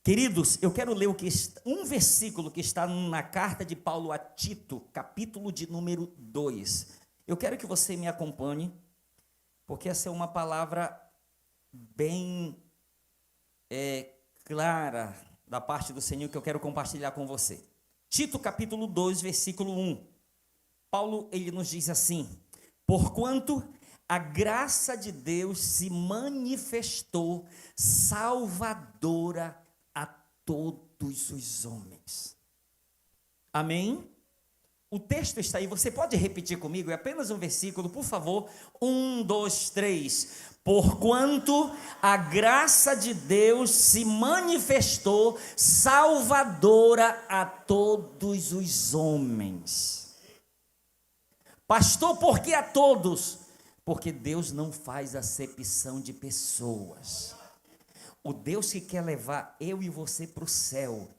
Queridos, eu quero ler um versículo que está na carta de Paulo a Tito, capítulo de número 2. Eu quero que você me acompanhe, porque essa é uma palavra bem clara da parte do Senhor que eu quero compartilhar com você. Tito, capítulo 2, versículo 1. Paulo, ele nos diz assim: porquanto a graça de Deus se manifestou salvadora a todos os homens. Amém? O texto está aí, você pode repetir comigo? É apenas um versículo, por favor. 1, 2, 3. Porquanto a graça de Deus se manifestou salvadora a todos os homens. Pastor, por que a todos? Porque Deus não faz acepção de pessoas. O Deus que quer levar eu e você para o céu,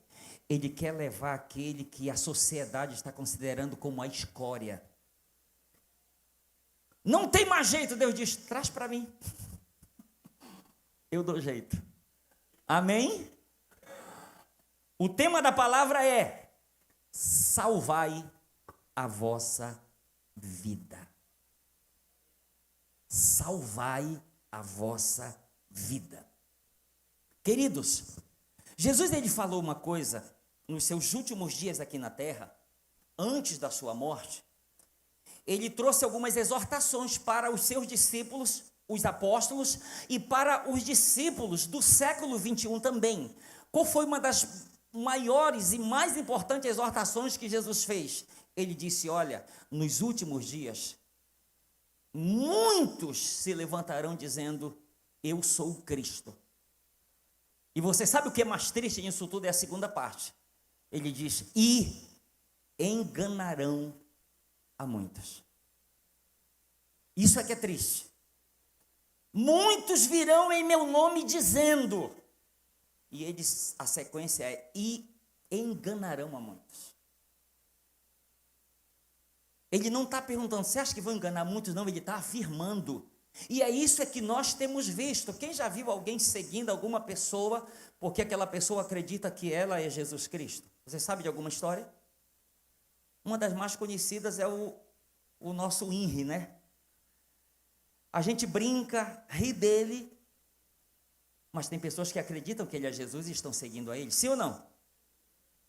Ele quer levar aquele que a sociedade está considerando como a escória. Não tem mais jeito, Deus diz, traz para mim. Eu dou jeito. Amém? O tema da palavra é: salvai a vossa vida. Salvai a vossa vida. Queridos, Jesus ele falou uma coisa nos seus últimos dias aqui na terra, antes da sua morte. Ele trouxe algumas exortações para os seus discípulos, os apóstolos, e para os discípulos do século 21 também. Qual foi uma das maiores e mais importantes exortações que Jesus fez? Ele disse: olha, nos últimos dias, muitos se levantarão dizendo: eu sou o Cristo. E você sabe o que é mais triste nisso tudo? É a segunda parte. Ele diz: e enganarão a muitos. Isso é que é triste. Muitos virão em meu nome dizendo, e eles, a sequência é: e enganarão a muitos. Ele não está perguntando, você acha que vão enganar muitos? Não, ele está afirmando. E é isso que nós temos visto. Quem já viu alguém seguindo alguma pessoa, porque aquela pessoa acredita que ela é Jesus Cristo? Você sabe de alguma história? Uma das mais conhecidas é o nosso INRI, né? A gente brinca, ri dele, mas tem pessoas que acreditam que ele é Jesus e estão seguindo a ele, sim ou não?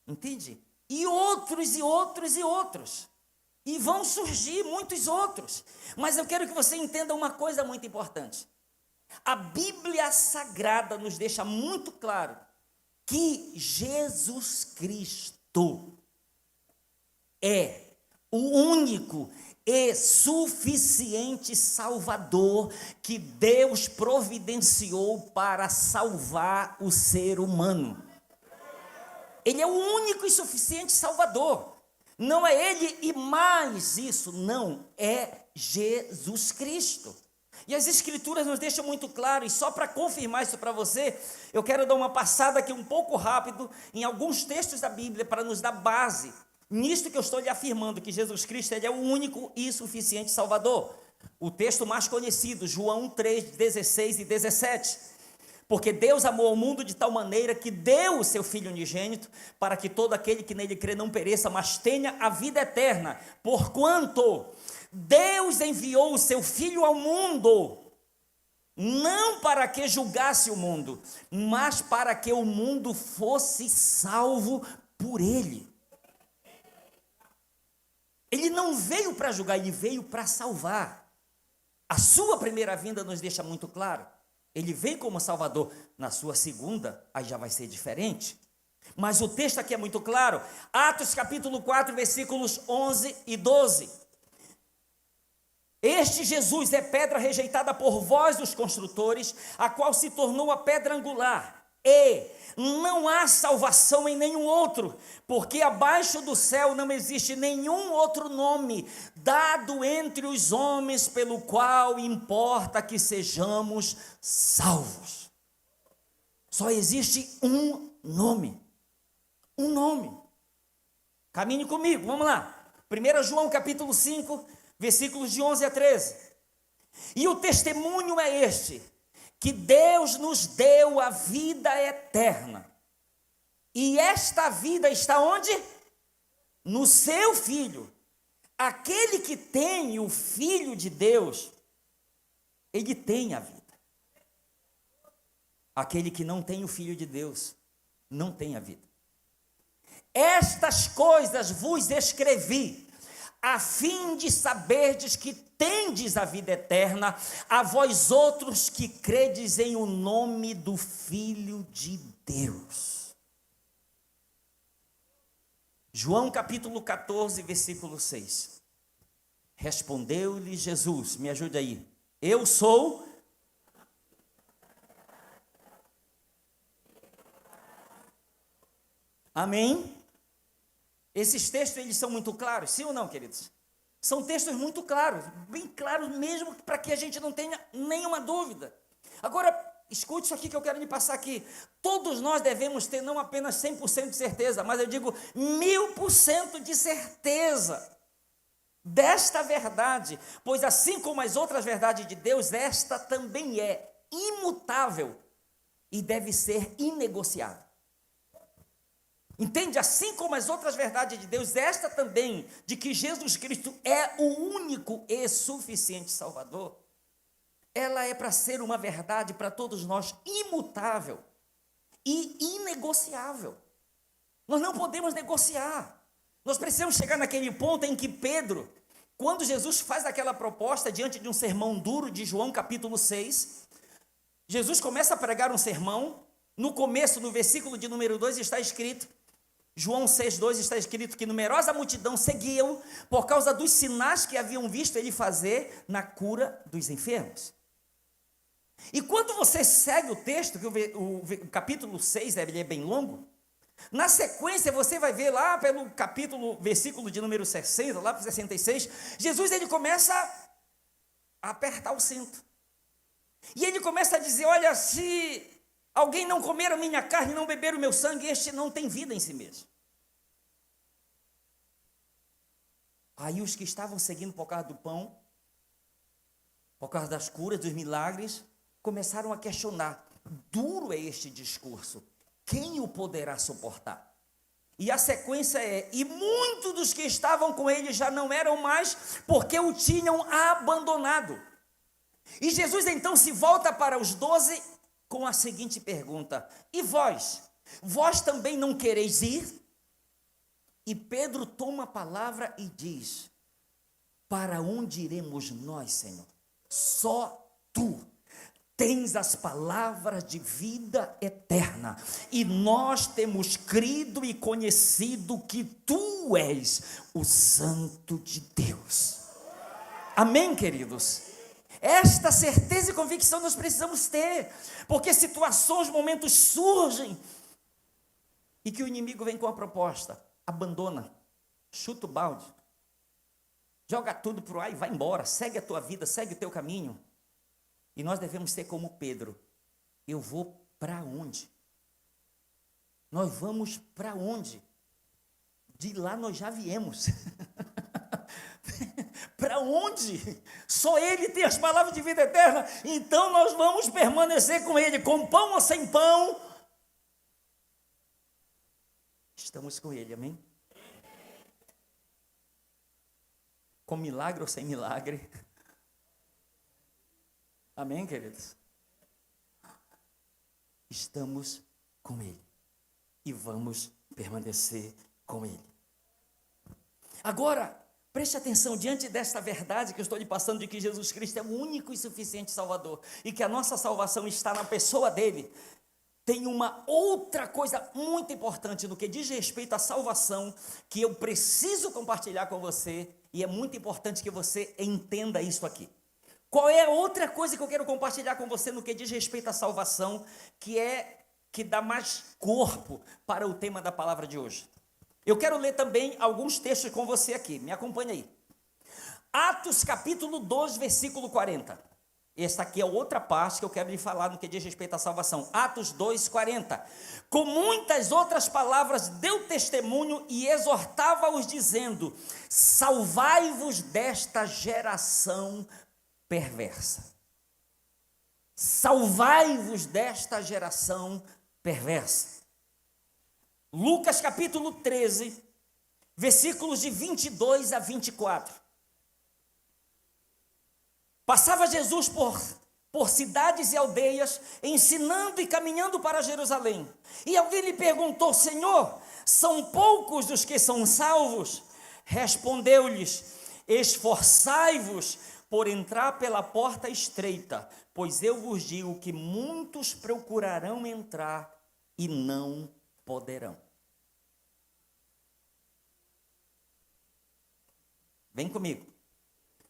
Entende? E outros, e outros, e outros. E vão surgir muitos outros. Mas eu quero que você entenda uma coisa muito importante. A Bíblia Sagrada nos deixa muito claro que Jesus Cristo é o único e suficiente Salvador que Deus providenciou para salvar o ser humano. Ele é o único e suficiente Salvador. Não é ele e mais isso, não, é Jesus Cristo. E as Escrituras nos deixam muito claro, e só para confirmar isso para você, eu quero dar uma passada aqui um pouco rápido em alguns textos da Bíblia para nos dar base nisto que eu estou lhe afirmando, que Jesus Cristo ele é o único e suficiente Salvador. O texto mais conhecido, João 3, 16 e 17. Porque Deus amou o mundo de tal maneira que deu o seu Filho unigênito, para que todo aquele que nele crê não pereça, mas tenha a vida eterna. Porquanto Deus enviou o seu Filho ao mundo, não para que julgasse o mundo, mas para que o mundo fosse salvo por ele. Ele não veio para julgar, ele veio para salvar. A sua primeira vinda nos deixa muito claro. Ele vem como Salvador. Na sua segunda, aí já vai ser diferente. Mas o texto aqui é muito claro. Atos capítulo 4, versículos 11 e 12. Este Jesus é pedra rejeitada por vós, os construtores, a qual se tornou a pedra angular. E não há salvação em nenhum outro, porque abaixo do céu não existe nenhum outro nome dado entre os homens pelo qual importa que sejamos salvos. Só existe um nome. Um nome. Caminhe comigo, vamos lá. 1 João capítulo 5, versículos de 11 a 13. E o testemunho é este: que Deus nos deu a vida eterna, E esta vida está onde? No seu Filho. Aquele que tem o Filho de Deus, ele tem a vida. Aquele que não tem o Filho de Deus, não tem a vida. Estas coisas vos escrevi, a fim de saberdes que tendes a vida eterna, a vós outros que credes em o nome do Filho de Deus. João capítulo 14, versículo 6. Respondeu-lhe Jesus, me ajude aí. Eu sou. Amém? Esses textos, eles são muito claros, sim ou não, queridos? São textos muito claros, bem claros mesmo, para que a gente não tenha nenhuma dúvida. Agora, escute isso aqui que eu quero lhe passar aqui. Todos nós devemos ter não apenas 100% de certeza, mas eu digo 1000% de certeza desta verdade, pois assim como as outras verdades de Deus, esta também é imutável e deve ser inegociável. Entende? Assim como as outras verdades de Deus, esta também, de que Jesus Cristo é o único e suficiente Salvador, ela é para ser uma verdade para todos nós imutável e inegociável. Nós não podemos negociar. Nós precisamos chegar naquele ponto em que Pedro, quando Jesus faz aquela proposta diante de um sermão duro de João capítulo 6, Jesus começa a pregar um sermão. No começo, no versículo de número 2, está escrito, João 6,2 está escrito que numerosa multidão seguiam por causa dos sinais que haviam visto ele fazer na cura dos enfermos. E quando você segue o texto, que o capítulo 6 ele é bem longo, na sequência você vai ver lá pelo capítulo, versículo de número 60, lá para 66, Jesus ele começa a apertar o cinto. E ele começa a dizer, olha, se alguém não comer a minha carne e não beber o meu sangue, este não tem vida em si mesmo. Aí os que estavam seguindo por causa do pão, por causa das curas, dos milagres, começaram a questionar. Duro é este discurso, quem o poderá suportar? E a sequência é, e muitos dos que estavam com ele já não eram mais, porque o tinham abandonado. E Jesus então se volta para os 12 com a seguinte pergunta, e vós? Vós também não quereis ir? E Pedro toma a palavra e diz, para onde iremos nós, Senhor? Só tu tens as palavras de vida eterna, e nós temos crido e conhecido que tu és o Santo de Deus. Amém, queridos? Esta certeza e convicção nós precisamos ter, porque situações, momentos surgem, e que o inimigo vem com a proposta, abandona, chuta o balde, joga tudo para o ar e vai embora, segue a tua vida, segue o teu caminho. E nós devemos ser como Pedro, eu vou para onde? Nós vamos para onde? De lá nós já viemos. Para onde? Só Ele tem as palavras de vida eterna, então nós vamos permanecer com Ele, com pão ou sem pão. Estamos com Ele, amém? Com milagre ou sem milagre. Amém, queridos? Estamos com Ele e vamos permanecer com Ele. Agora, preste atenção, diante desta verdade que eu estou lhe passando, de que Jesus Cristo é o único e suficiente Salvador, e que a nossa salvação está na pessoa dele, tem uma outra coisa muito importante no que diz respeito à salvação, que eu preciso compartilhar com você, e é muito importante que você entenda isso aqui. Qual é a outra coisa que eu quero compartilhar com você no que diz respeito à salvação, que dá mais corpo para o tema da palavra de hoje? Eu quero ler também alguns textos com você aqui, me acompanha aí. Atos capítulo 2, versículo 40. Esta aqui é outra parte que eu quero lhe falar no que diz respeito à salvação. Atos 2, 40. Com muitas outras palavras deu testemunho e exortava-os dizendo, salvai-vos desta geração perversa. Salvai-vos desta geração perversa. Lucas capítulo 13, versículos de 22 a 24. Passava Jesus por cidades e aldeias, ensinando e caminhando para Jerusalém. E alguém lhe perguntou: Senhor, são poucos os que são salvos? Respondeu-lhes: esforçai-vos por entrar pela porta estreita, pois eu vos digo que muitos procurarão entrar e não poderão. Vem comigo.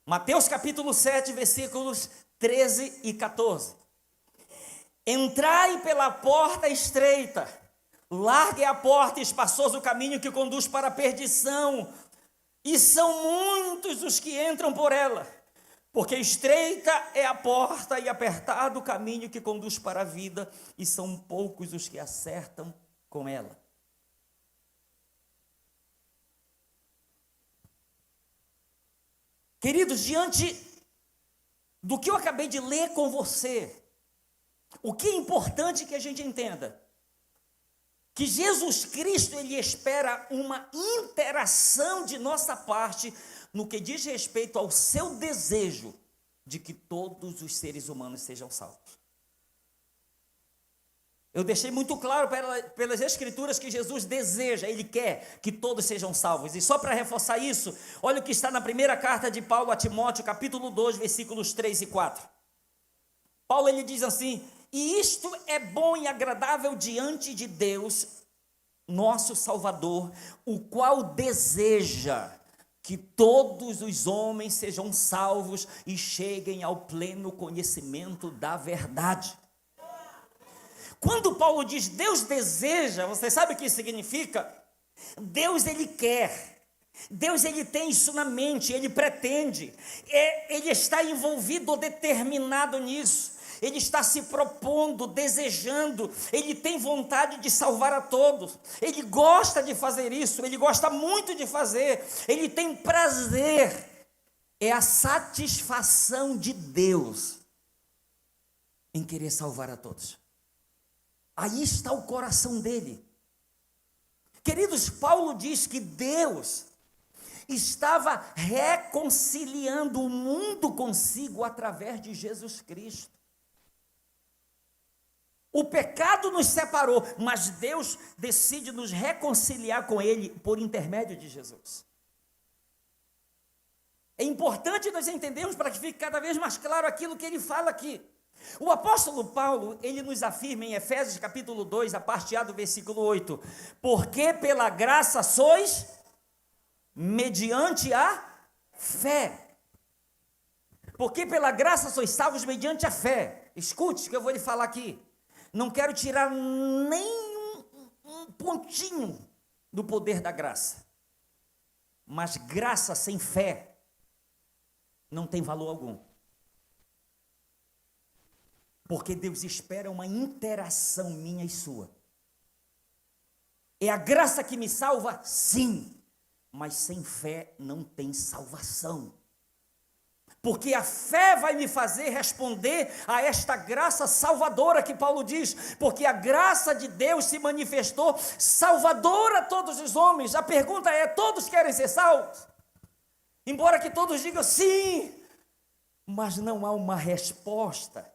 Mateus capítulo 7, versículos 13 e 14. Entrai pela porta estreita, larga é a porta e espaçoso o caminho que conduz para a perdição, e são muitos os que entram por ela, porque estreita é a porta e apertado o caminho que conduz para a vida, e são poucos os que acertam com ela. Queridos, diante do que eu acabei de ler com você, o que é importante que a gente entenda? Que Jesus Cristo, ele espera uma interação de nossa parte no que diz respeito ao seu desejo de que todos os seres humanos sejam salvos. Eu deixei muito claro pelas Escrituras que Jesus deseja, ele quer que todos sejam salvos. E só para reforçar isso, olha o que está na primeira carta de Paulo a Timóteo, capítulo 2, versículos 3 e 4. Paulo, ele diz assim: e isto é bom e agradável diante de Deus, nosso Salvador, o qual deseja que todos os homens sejam salvos e cheguem ao pleno conhecimento da verdade. Quando Paulo diz Deus deseja, você sabe o que isso significa? Deus, ele quer. Deus, ele tem isso na mente, ele pretende. Ele está envolvido ou determinado nisso. Ele está se propondo, desejando. Ele tem vontade de salvar a todos. Ele gosta de fazer isso, ele gosta muito de fazer. Ele tem prazer. É a satisfação de Deus em querer salvar a todos. Aí está o coração dele. Queridos, Paulo diz que Deus estava reconciliando o mundo consigo através de Jesus Cristo. O pecado nos separou, mas Deus decide nos reconciliar com ele por intermédio de Jesus. É importante nós entendermos para que fique cada vez mais claro aquilo que ele fala aqui. O apóstolo Paulo, ele nos afirma em Efésios capítulo 2, a parte A do versículo 8, porque pela graça sois mediante a fé. Porque pela graça sois salvos mediante a fé. Escute o que eu vou lhe falar aqui. Não quero tirar nem um pontinho do poder da graça. Mas graça sem fé não tem valor algum. Porque Deus espera uma interação minha e sua. É a graça que me salva? Sim. Mas sem fé não tem salvação. Porque a fé vai me fazer responder a esta graça salvadora que Paulo diz. Porque a graça de Deus se manifestou salvadora a todos os homens. A pergunta é: todos querem ser salvos? Embora que todos digam sim, mas não há uma resposta.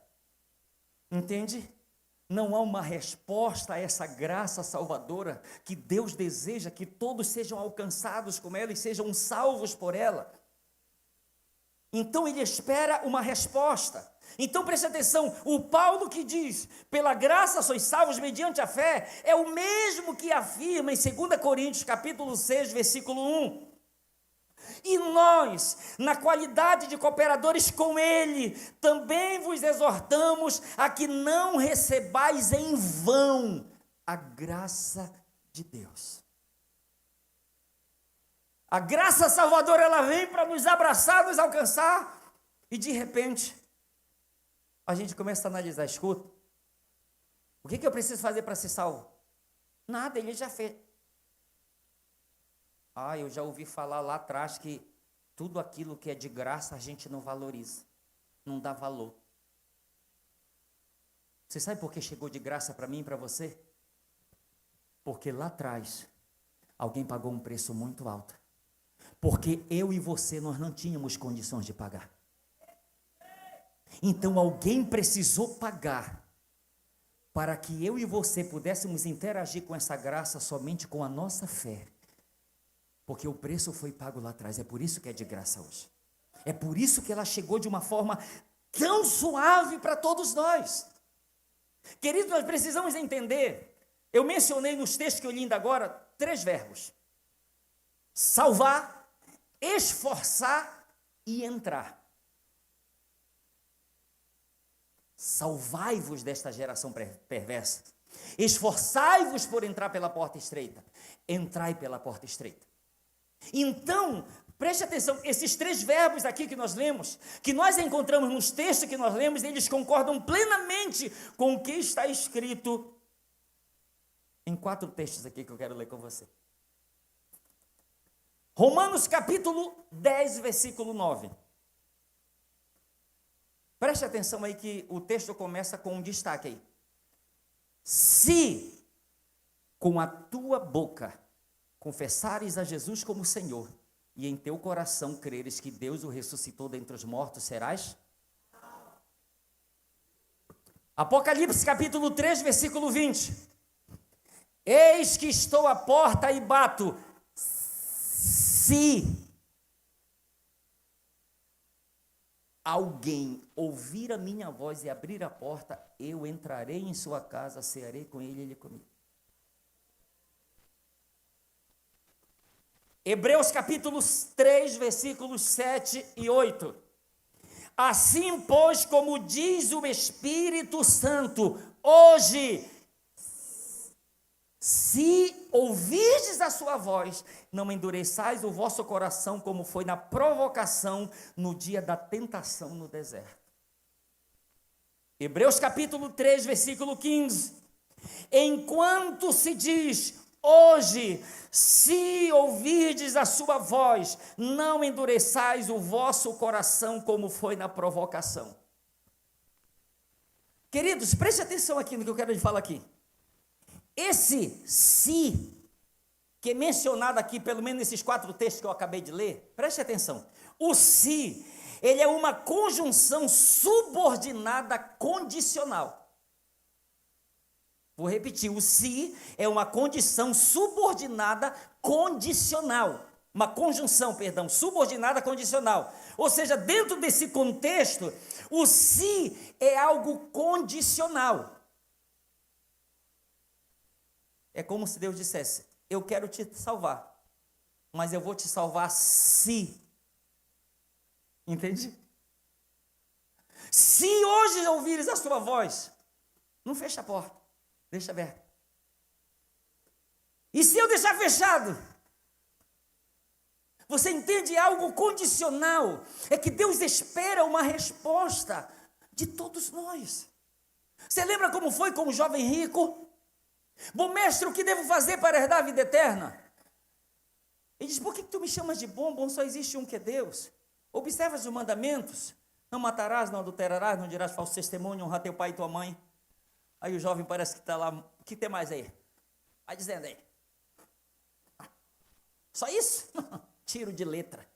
Entende? Não há uma resposta a essa graça salvadora que Deus deseja que todos sejam alcançados com ela e sejam salvos por ela. Então ele espera uma resposta. Então preste atenção, o Paulo que diz, pela graça sois salvos mediante a fé, é o mesmo que afirma em 2 Coríntios capítulo 6, versículo 1. E nós, na qualidade de cooperadores com ele, também vos exortamos a que não recebais em vão a graça de Deus. A graça salvadora, ela vem para nos abraçar, nos alcançar, e de repente, a gente começa a analisar: escuta, o que eu preciso fazer para ser salvo? Nada, ele já fez. Eu já ouvi falar lá atrás que tudo aquilo que é de graça a gente não valoriza, não dá valor. Você sabe por que chegou de graça para mim e para você? Porque lá atrás, alguém pagou um preço muito alto. Porque eu e você, nós não tínhamos condições de pagar. Então alguém precisou pagar para que eu e você pudéssemos interagir com essa graça somente com a nossa fé. Porque o preço foi pago lá atrás, é por isso que é de graça hoje. É por isso que ela chegou de uma forma tão suave para todos nós. Queridos, nós precisamos entender, eu mencionei nos textos que eu li ainda agora, 3 verbos. Salvar, esforçar e entrar. Salvai-vos desta geração perversa. Esforçai-vos por entrar pela porta estreita. Entrai pela porta estreita. Então, preste atenção, esses 3 verbos aqui que nós lemos, que nós encontramos nos textos que nós lemos, eles concordam plenamente com o que está escrito em 4 textos aqui que eu quero ler com você. Romanos capítulo 10, versículo 9. Preste atenção aí que o texto começa com um destaque aí. Se com a tua boca confessares a Jesus como Senhor, e em teu coração creres que Deus o ressuscitou dentre os mortos, serás? Apocalipse capítulo 3, versículo 20. Eis que estou à porta e bato. Se alguém ouvir a minha voz e abrir a porta, eu entrarei em sua casa, cearei com ele e ele comigo. Hebreus capítulo 3, versículos 7 e 8. Assim, pois, como diz o Espírito Santo, hoje, se ouvirdes a sua voz, não endureçais o vosso coração, como foi na provocação no dia da tentação no deserto. Hebreus capítulo 3, versículo 15. Enquanto se diz, hoje, se ouvirdes a sua voz, não endureçais o vosso coração, como foi na provocação. Queridos, preste atenção aqui no que eu quero lhe falar aqui. Esse se, que é mencionado aqui, pelo menos nesses 4 textos que eu acabei de ler, preste atenção. O se, ele é uma conjunção subordinada condicional. Vou repetir, o se é uma condição subordinada condicional. Uma conjunção, perdão, subordinada condicional. Ou seja, dentro desse contexto, o se é algo condicional. É como se Deus dissesse, eu quero te salvar, mas eu vou te salvar se. Entende? Se hoje ouvires a sua voz, não fecha a porta, deixa aberta. E se eu deixar fechado? Você entende algo condicional? É que Deus espera uma resposta de todos nós. Você lembra como foi com o jovem rico? Bom mestre, o que devo fazer para herdar a vida eterna? Ele diz, por que tu me chamas de bom? Bom só existe um que é Deus. Observa os mandamentos. Não matarás, não adulterarás, não dirás falso testemunho, honrar teu pai e tua mãe. Aí o jovem parece que está lá, o que tem mais aí? Vai dizendo aí. Só isso? Tiro de letra.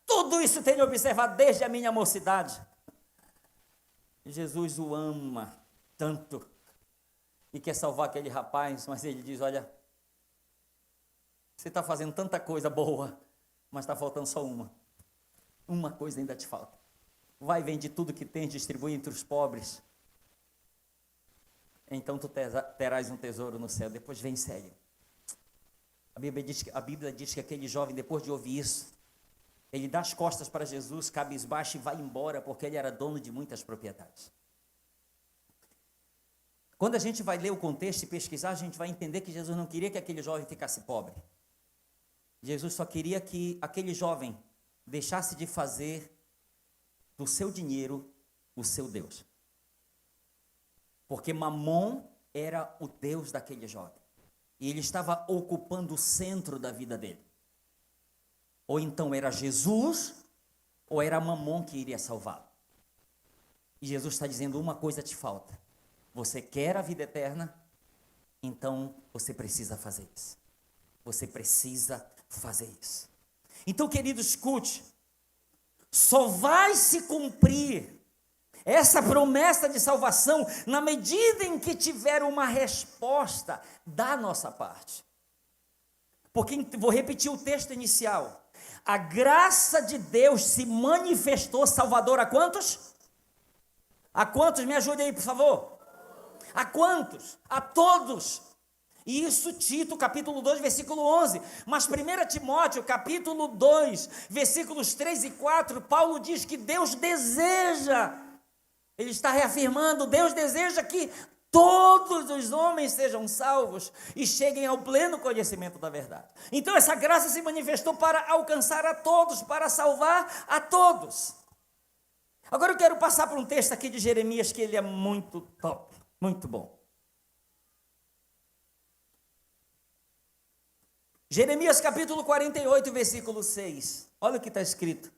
Tudo isso tenho observado desde a minha mocidade. Jesus o ama tanto e quer salvar aquele rapaz, mas ele diz, olha, você está fazendo tanta coisa boa, mas está faltando só uma. Uma coisa ainda te falta. Vai, vende tudo que tens, distribui entre os pobres. Então tu terás um tesouro no céu, depois vem e segue. A Bíblia diz que aquele jovem, depois de ouvir isso, ele dá as costas para Jesus, cabisbaixo e vai embora, porque ele era dono de muitas propriedades. Quando a gente vai ler o contexto e pesquisar, a gente vai entender que Jesus não queria que aquele jovem ficasse pobre. Jesus só queria que aquele jovem deixasse de fazer do seu dinheiro o seu Deus. Porque Mamon era o Deus daquele jovem. E ele estava ocupando o centro da vida dele. Ou então era Jesus, ou era Mamon que iria salvá-lo. E Jesus está dizendo, uma coisa te falta. Você quer a vida eterna? então você precisa fazer isso. Você precisa fazer isso. Então, querido, escute. Só vai se cumprir essa promessa de salvação na medida em que tiver uma resposta da nossa parte. Porque, vou repetir o texto inicial. A graça de Deus se manifestou salvadora a quantos? A quantos? Me ajude aí, por favor. A quantos? A todos. E isso Tito, capítulo 2, versículo 11. Mas 1 Timóteo, capítulo 2, versículos 3 e 4, Paulo diz que Deus deseja, ele está reafirmando, Deus deseja que todos os homens sejam salvos e cheguem ao pleno conhecimento da verdade. Então essa graça se manifestou para alcançar a todos, para salvar a todos. Agora eu quero passar por um texto aqui de Jeremias que ele é muito top, muito bom. Jeremias capítulo 48, versículo 6. Olha o que está escrito.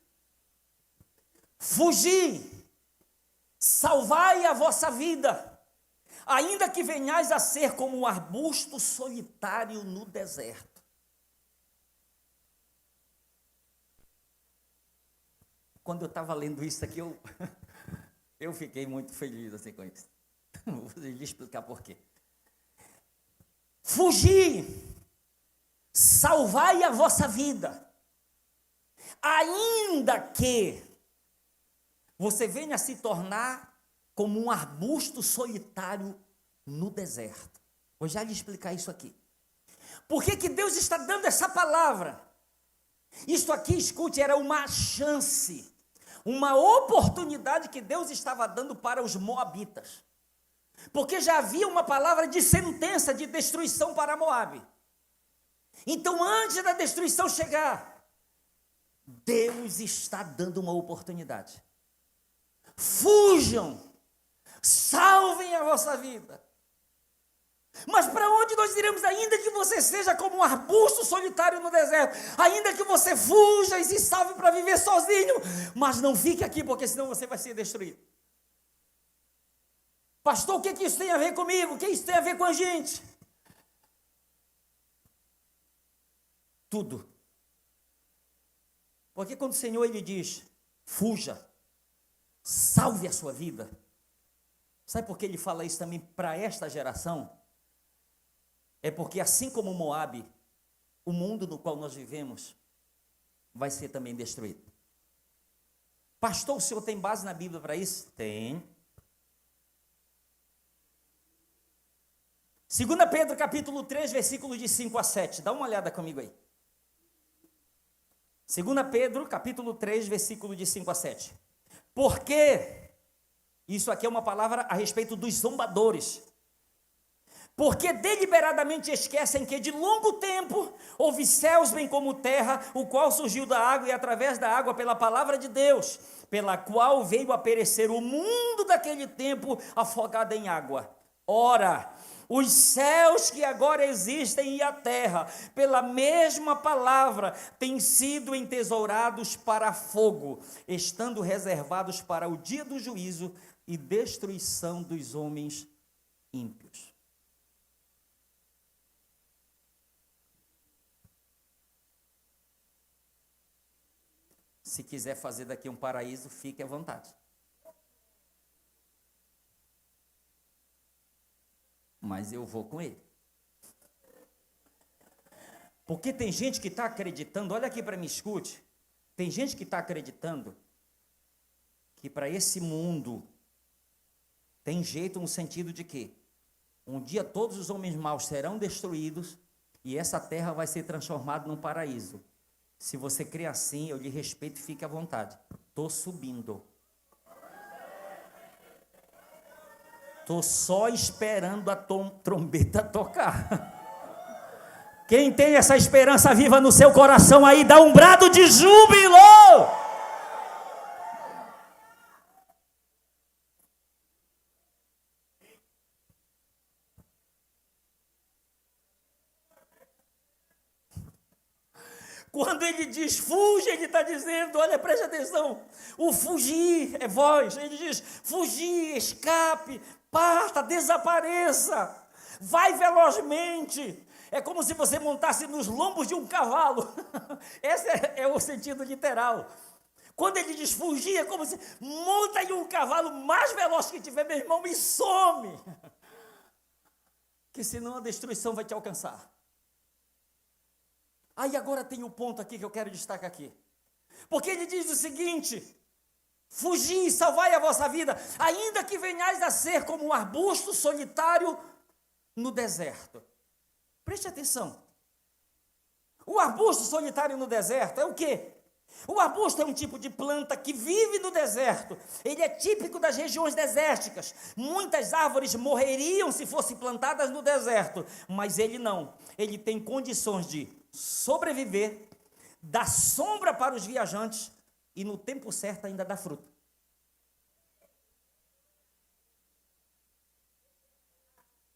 Fugi, salvai a vossa vida, ainda que venhais a ser como um arbusto solitário no deserto. Quando eu estava lendo isso aqui, eu fiquei muito feliz assim com isso. Vou lhe explicar por quê. Fugi, salvai a vossa vida, ainda que você venha a se tornar como um arbusto solitário no deserto. Vou já lhe explicar isso aqui. Por que que Deus está dando essa palavra? Isso aqui, escute, era uma chance, uma oportunidade que Deus estava dando para os moabitas. Porque já havia uma palavra de sentença, de destruição para Moabe. Então, antes da destruição chegar, Deus está dando uma oportunidade. Fujam, salvem a vossa vida. Mas para onde nós iremos, ainda que você seja como um arbusto solitário no deserto, ainda que você fuja e se salve para viver sozinho, mas não fique aqui, porque senão você vai ser destruído. Pastor, o que isso tem a ver comigo? O que isso tem a ver com a gente? Tudo. Porque quando o Senhor ele diz, fuja, salve a sua vida, sabe por que ele fala isso também para esta geração? É porque assim como Moabe, o mundo no qual nós vivemos vai ser também destruído. Pastor, o senhor tem base na Bíblia para isso? Tem. 2 Pedro capítulo 3, versículos de 5 a 7. Dá uma olhada comigo aí. 2 Pedro, capítulo 3, versículo de 5 a 7. Porque, isso aqui é uma palavra a respeito dos zombadores. Porque deliberadamente esquecem que de longo tempo houve céus bem como terra, o qual surgiu da água e através da água pela palavra de Deus, pela qual veio a perecer o mundo daquele tempo afogado em água. Ora, os céus que agora existem e a terra, pela mesma palavra, têm sido entesourados para fogo, estando reservados para o dia do juízo e destruição dos homens ímpios. Se quiser fazer daqui um paraíso, fique à vontade. Mas eu vou com ele. Porque tem gente que está acreditando, olha aqui para mim, escute. Tem gente que está acreditando que para esse mundo tem jeito no sentido de que um dia todos os homens maus serão destruídos e essa terra vai ser transformada num paraíso. Se você crê assim, eu lhe respeito e fique à vontade. Estou subindo. Estou só esperando a trombeta tocar. Quem tem essa esperança viva no seu coração aí, dá um brado de júbilo. Quando ele diz fuja, ele está dizendo, olha, preste atenção, o fugir é voz, ele diz fugir, escape, parta, desapareça. vai velozmente. É como se você montasse nos lombos de um cavalo. Esse é o sentido literal. Quando ele diz fugir, é como se monta em um cavalo mais veloz que tiver, meu irmão, e some. Que senão a destruição vai te alcançar. Aí agora tem um ponto aqui que eu quero destacar aqui. Porque ele diz o seguinte: fugi e salvai a vossa vida, ainda que venhais a ser como um arbusto solitário no deserto. Preste atenção. O arbusto solitário no deserto é o quê? O arbusto é um tipo de planta que vive no deserto. Ele é típico das regiões desérticas. Muitas árvores morreriam se fossem plantadas no deserto, mas ele não. Ele tem condições de sobreviver, dar sombra para os viajantes e no tempo certo ainda dar fruto.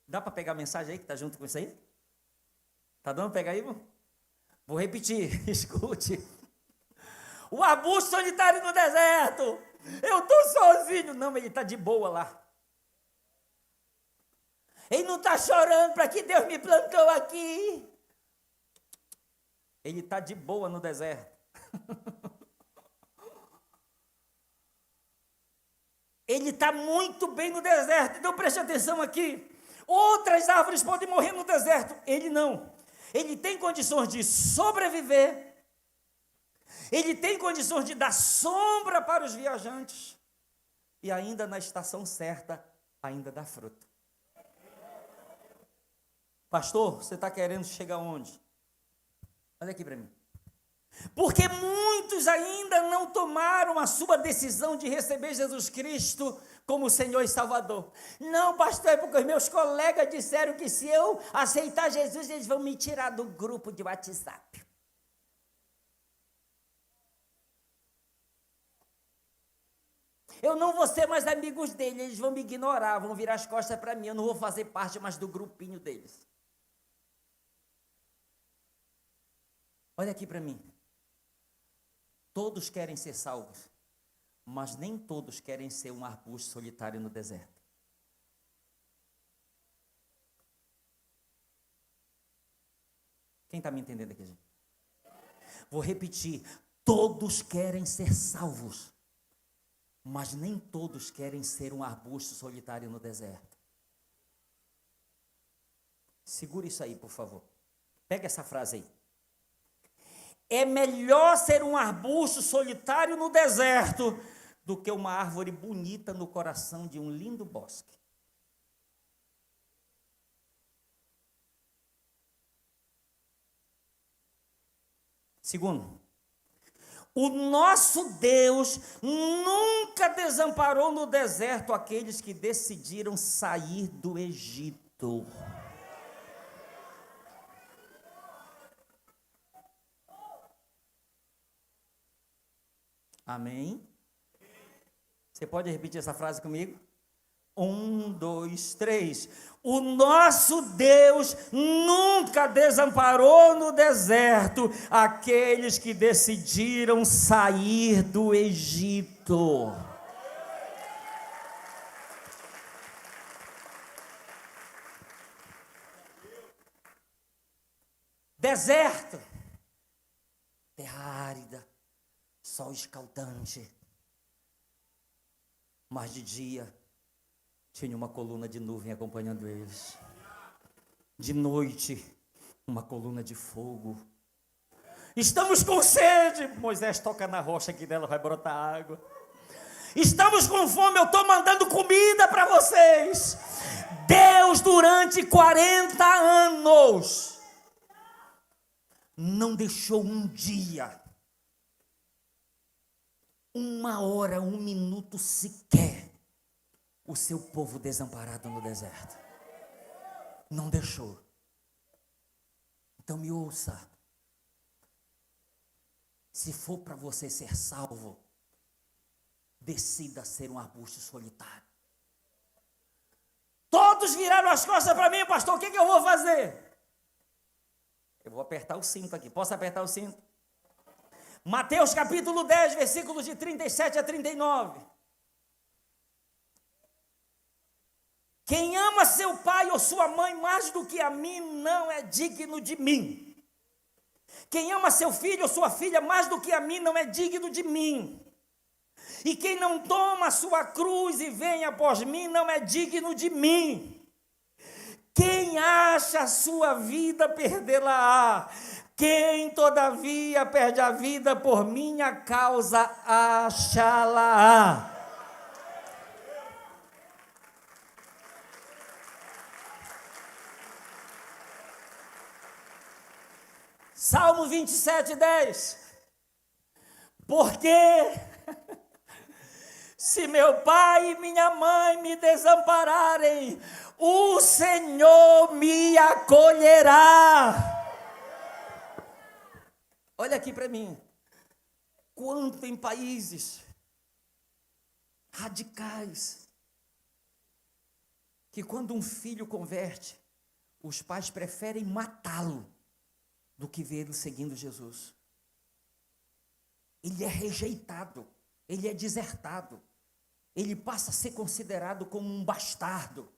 Dá para pegar a mensagem aí que está junto com isso aí? Está dando para pegar aí, irmão? Vou repetir, escute. O arbusto solitário no deserto. Eu estou sozinho. Não, ele está de boa lá. Ele não está chorando para que Deus me plantou aqui. Ele está de boa no deserto. Ele está muito bem no deserto. Então preste atenção aqui. Outras árvores podem morrer no deserto. Ele não. Ele tem condições de sobreviver. Ele tem condições de dar sombra para os viajantes. E ainda na estação certa, ainda dá fruto. Pastor, você está querendo chegar onde? Olha aqui para mim. Porque muitos ainda não tomaram a sua decisão de receber Jesus Cristo como Senhor e Salvador. Não, pastor, é porque os meus colegas disseram que se eu aceitar Jesus, eles vão me tirar do grupo de WhatsApp. Eu não vou ser mais amigos deles, eles vão me ignorar, vão virar as costas para mim, eu não vou fazer parte mais do grupinho deles. Olha aqui para mim. Todos querem ser salvos, mas nem todos querem ser um arbusto solitário no deserto. Quem está me entendendo aqui, gente? Vou repetir. Todos querem ser salvos, mas nem todos querem ser um arbusto solitário no deserto. Segura isso aí, por favor. Pega essa frase aí. É melhor ser um arbusto solitário no deserto do que uma árvore bonita no coração de um lindo bosque. Segundo, o nosso Deus nunca desamparou no deserto aqueles que decidiram sair do Egito. Amém? Você pode repetir essa frase comigo? 1, 2, 3. O nosso Deus nunca desamparou no deserto aqueles que decidiram sair do Egito. Deserto, terra árida, sol escaldante, mas de dia tinha uma coluna de nuvem acompanhando eles. De noite, uma coluna de fogo. Estamos com sede. Moisés toca na rocha que dela vai brotar água. Estamos com fome, eu estou mandando comida para vocês. Deus, durante 40 anos, não deixou um dia, uma hora, um minuto sequer, o seu povo desamparado no deserto. Não deixou. Então me ouça. Se for para você ser salvo, decida ser um arbusto solitário. Todos viraram as costas para mim, pastor, o que eu vou fazer? Eu vou apertar o cinto aqui. Posso apertar o cinto? Mateus capítulo 10, versículos de 37 a 39. Quem ama seu pai ou sua mãe mais do que a mim não é digno de mim. Quem ama seu filho ou sua filha mais do que a mim não é digno de mim. E quem não toma a sua cruz e vem após mim não é digno de mim. Quem acha a sua vida, perdê-la-á. Quem, todavia, perde a vida por minha causa, achá-la-á. Salmo 27:10. Porque se meu pai e minha mãe me desampararem, o Senhor me acolherá. Olha aqui para mim. Quanto em países radicais, que quando um filho converte, os pais preferem matá-lo do que vê-lo seguindo Jesus. Ele é rejeitado, ele é desertado, ele passa a ser considerado como um bastardo.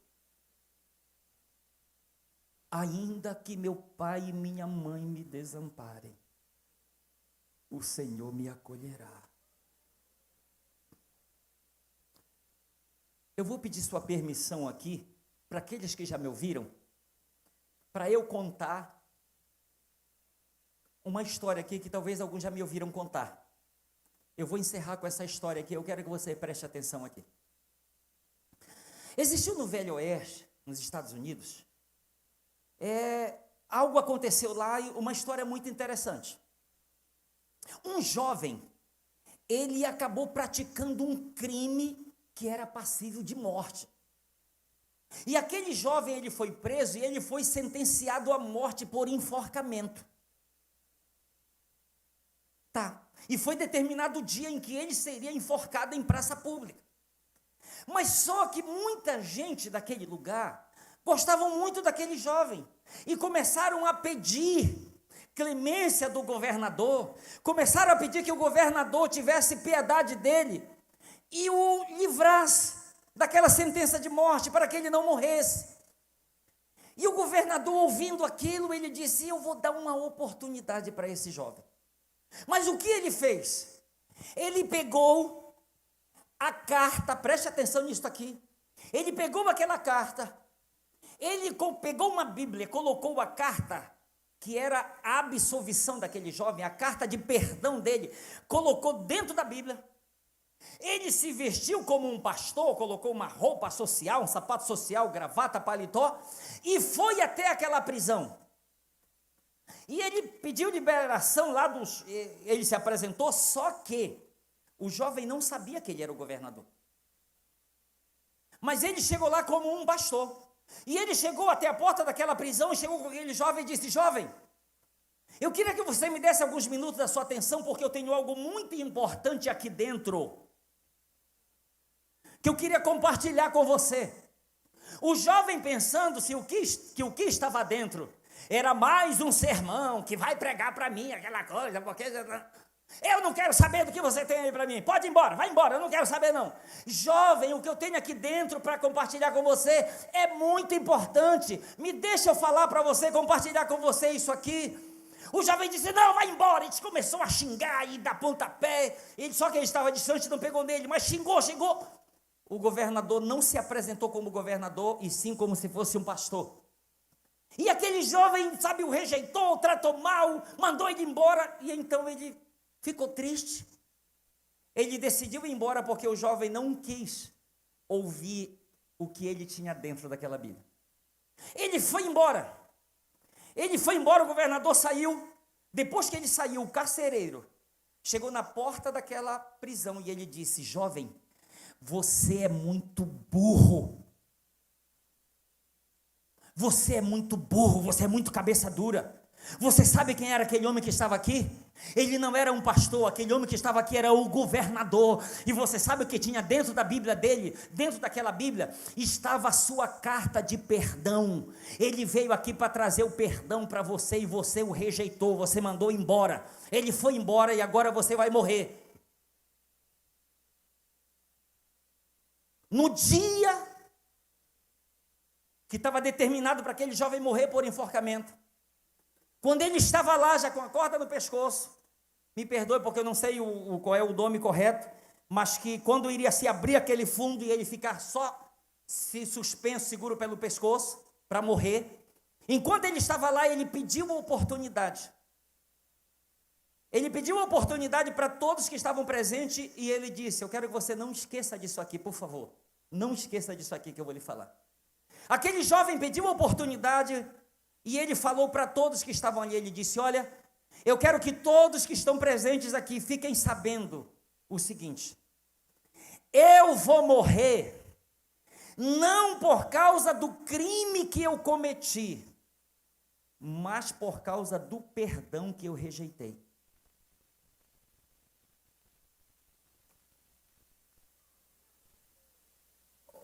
Ainda que meu pai e minha mãe me desamparem, o Senhor me acolherá. Eu vou pedir sua permissão aqui, para aqueles que já me ouviram, para eu contar uma história aqui que talvez alguns já me ouviram contar. Eu vou encerrar com essa história aqui, eu quero que você preste atenção aqui. Existiu no Velho Oeste, nos Estados Unidos, algo aconteceu lá e uma história muito interessante. Um jovem, ele acabou praticando um crime que era passível de morte. E aquele jovem, ele foi preso e ele foi sentenciado à morte por enforcamento. E foi determinado o dia em que ele seria enforcado em praça pública. Mas só que muita gente daquele lugar gostavam muito daquele jovem e começaram a pedir clemência do governador, começaram a pedir que o governador tivesse piedade dele e o livrasse daquela sentença de morte para que ele não morresse. E o governador, ouvindo aquilo, ele disse: eu vou dar uma oportunidade para esse jovem. Mas o que ele fez? Ele pegou a carta, preste atenção nisso aqui. Ele pegou aquela carta, ele pegou uma Bíblia, colocou a carta, que era a absolvição daquele jovem, a carta de perdão dele, colocou dentro da Bíblia. Ele se vestiu como um pastor, colocou uma roupa social, um sapato social, gravata, paletó, e foi até aquela prisão. E ele pediu liberação lá ele se apresentou, só que o jovem não sabia que ele era o governador. Mas ele chegou lá como um pastor. E ele chegou até a porta daquela prisão e chegou com aquele jovem e disse: jovem, eu queria que você me desse alguns minutos da sua atenção, porque eu tenho algo muito importante aqui dentro, que eu queria compartilhar com você. O jovem, pensando se o que estava dentro era mais um sermão que vai pregar para mim aquela coisa, porque eu não quero saber do que você tem aí para mim, pode ir embora, vai embora, eu não quero saber não. Jovem, o que eu tenho aqui dentro para compartilhar com você é muito importante, me deixa eu falar para você, compartilhar com você isso aqui. O jovem disse: não, vai embora. Ele começou a xingar e dar pontapé, só que ele estava distante, não pegou nele, mas xingou. O governador não se apresentou como governador, e sim como se fosse um pastor. E aquele jovem, o rejeitou, o tratou mal, mandou ele embora, e então ele ficou triste. Ele decidiu ir embora porque o jovem não quis ouvir o que ele tinha dentro daquela Bíblia. Ele foi embora, o governador saiu. Depois que ele saiu, o carcereiro chegou na porta daquela prisão e ele disse: jovem, você é muito burro. Você é muito burro, você é muito cabeça dura. Você sabe quem era aquele homem que estava aqui? Ele não era um pastor, aquele homem que estava aqui era o governador. E você sabe o que tinha dentro da Bíblia dele? Dentro daquela Bíblia estava a sua carta de perdão. Ele veio aqui para trazer o perdão para você e você o rejeitou, você mandou embora. Ele foi embora e agora você vai morrer. No dia que estava determinado para aquele jovem morrer por enforcamento. Quando ele estava lá, já com a corda no pescoço, me perdoe porque eu não sei qual é o nome correto, mas que quando iria se abrir aquele fundo e ele ficar só se suspenso, seguro pelo pescoço, para morrer, enquanto ele estava lá, ele pediu uma oportunidade. Ele pediu uma oportunidade para todos que estavam presentes e ele disse: eu quero que você não esqueça disso aqui, por favor. Não esqueça disso aqui que eu vou lhe falar. Aquele jovem pediu uma oportunidade e ele falou para todos que estavam ali, ele disse: olha, eu quero que todos que estão presentes aqui fiquem sabendo o seguinte: eu vou morrer não por causa do crime que eu cometi, mas por causa do perdão que eu rejeitei.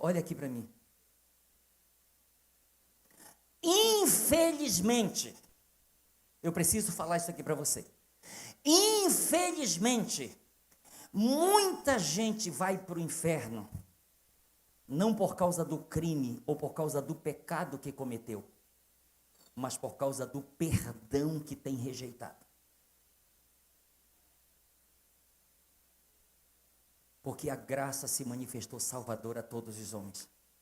Olha aqui para mim. Infelizmente, eu preciso falar isso aqui para você. Infelizmente, muita gente vai para o inferno, não por causa do crime ou por causa do pecado que cometeu, mas por causa do perdão que tem rejeitado. Porque a graça se manifestou salvadora a todos os homens.